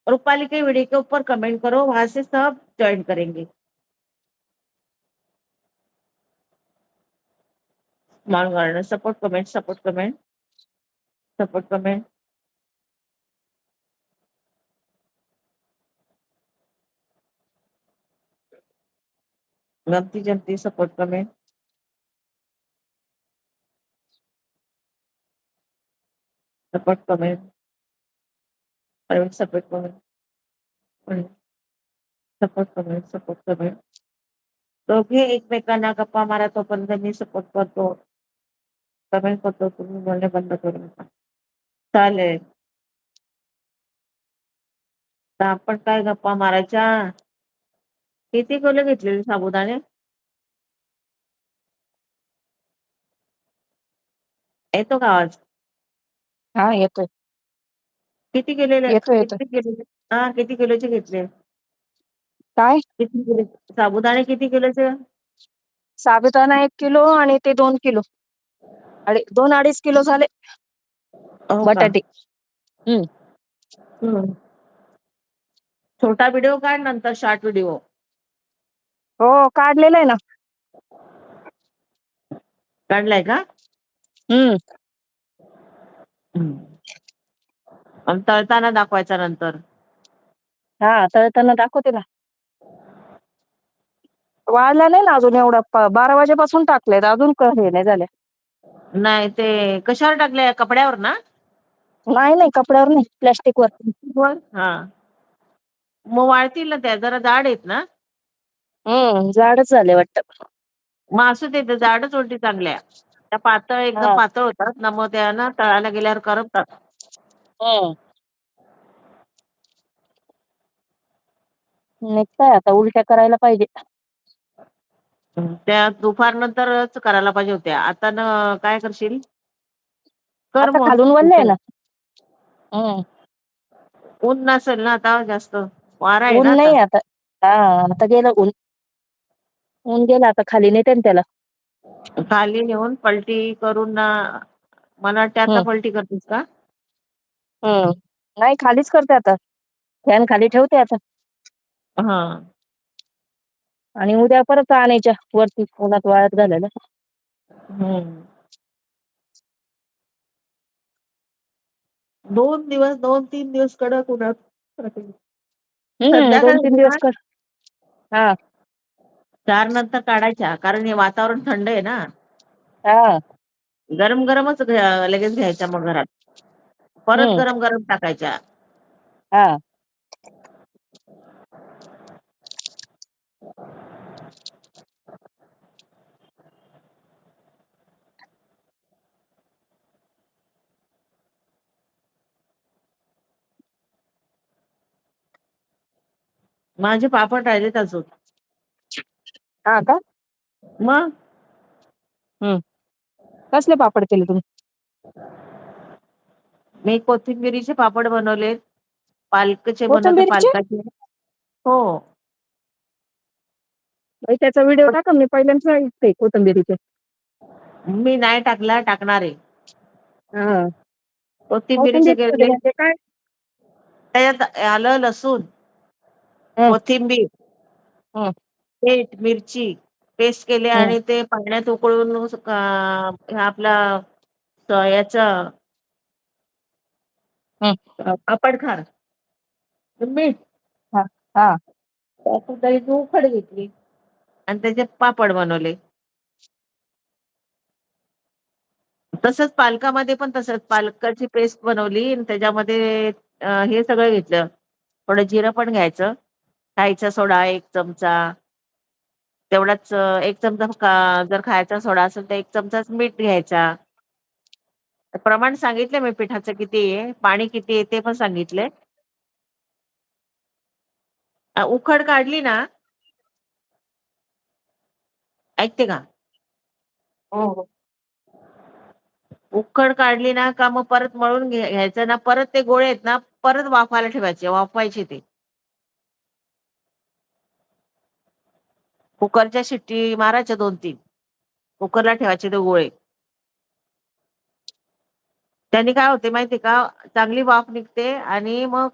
रूपाली के video के ऊपर comment करो, वहां से सब ज्वाइन करेंगे। Small garden support comment, support comment, support comment. गमती जमती support comment, support comment, support comment, support comment, support comment. दोघे एकमेकांना गप्पा मारा, तोपर्यंत मी सपोर्ट करतो, कमेंट करतो, तुम्ही बोलणे बंद करू नका. चालेल. तर आपण काय गप्पा मारायच्या. किती किलो घेतलेले साबुदाणे? येतो का आवाज? हा येतोय. किती किलोचे येतोय येतोय. किती किलोचे हा किती किलोचे घेतले? काय? किती किलो साबुदाणे किती किलोचे? साबुदाणा 1 किलो आणि ते 2 किलो. 2-2.5 किलो झाले. हो का? बटाटे. हम्म. हम्म. छोटा व्हिडिओ काढ, नंतर शॉर्ट व्हिडिओ. हो काढलेलं आहे ना. काढलाय का? हम्म. आणि तळताना दाखवायचा नंतर. हा तळताना दाखवते ना. वाळला नाही ना अजून एवढा 12 वाजेपासून टाकलेत अजून हे नाही झाले. नाही ते कशावर टाकले, कपड्यावर ना? नाही नाही कपड्यावर नाही, प्लॅस्टिक वर. वर हा. मग वाळतील ना त्या, जरा जाड आहेत ना? जाडच झाले वाटतं. मग असू दे, जाडच उलटी चांगल्या. त्या पातळ एकदम हा. पातळ होतात ना, मग त्या ना तळायला गेल्यावर करपतात. हम्म. निघताय आता उलट्या करायला पाहिजे. त्या दुपार नंतरच करायला पाहिजे होत्या. आता न काय करशील? कर आता मग खालून वल्ले उलट्या. ना. हम्म. ऊन नसेल ना आता जास्त, वारा आहे ना ऊन आता. नाही आता. हा आता गेलं ऊन. ऊन गेला आता खाली नेते ना त्याला. खाली नेऊन पलटी करून ना, मला वाटते आता हम्म. पलटी करतेस का? नाही खालीच करते आता. फॅन खाली ठेवते आता. हा. आणि उद्या परत आणायच्या वरती उन्हात वाळत घालायला. हम्म. 2 दिवस, 2-3 दिवस कडक उन्हात. 2-3 संध्याकाळी दिवस कर. हा. 4 नंतर काढायच्या, कारण हे वातावरण थंड आहे ना. हा. गरम गरमच लगेच घ्यायच्या मग घरात. परत हम्म. गरम गरम टाकायच्या. हा. माझे पापड राहिलेत अजून. हा का? मग कसले पापड केले तुम्ही? मी कोथिंबिरीचे पापड बनवलेत. पालकचे बनवते, कोथिंबीरचे? पालकाचे. हो. त्याचा व्हिडिओ टाका, मी पहिल्यांदा ऐकते कोथिंबिरीचे. मी नाही टाकला, टाकणार आहे. हा. कोथिंबिरीचे कोथिंबीरचे केलेले. म्हणजे काय? त्याच्यात आलं, लसूण, हं. कोथिंबीर, हं. मीठ, मिरची पेस्ट केले हं. आणि ते पाण्यात उकळून आपला याचा हं. पापड खार, मीठ, हा. हा. त्याची उकड घेतली आणि त्याचे पापड बनवले. तसंच पालकामध्ये पण तसंच पालकाची पेस्ट बनवली आणि त्याच्यामध्ये हे सगळं घेतलं. थोडं जिरं पण घ्यायचं. खायचा सोडा 1 चमचा. तेवढाच 1 चमचा जर खायचा सोडा असेल तर 1 चमचाच मीठ घ्यायचा. प्रमाण सांगितलंय मी पिठाचं किती आहे, पाणी किती आहे ते पण सांगितलंय. उकड काढली ना, ऐकते का? हो, हो. उकड काढली ना का मग परत मळून घ्यायचं ना, परत ते गोळे आहेत ना, परत वाफायला ठेवायचे, वाफवायचे ते. कुकरच्या शिट्टी मारायच्या 2-3. कुकरला ठेवायचे ते गोळे. त्यांनी काय होते माहितीये का, चांगली वाफ निघते आणि मग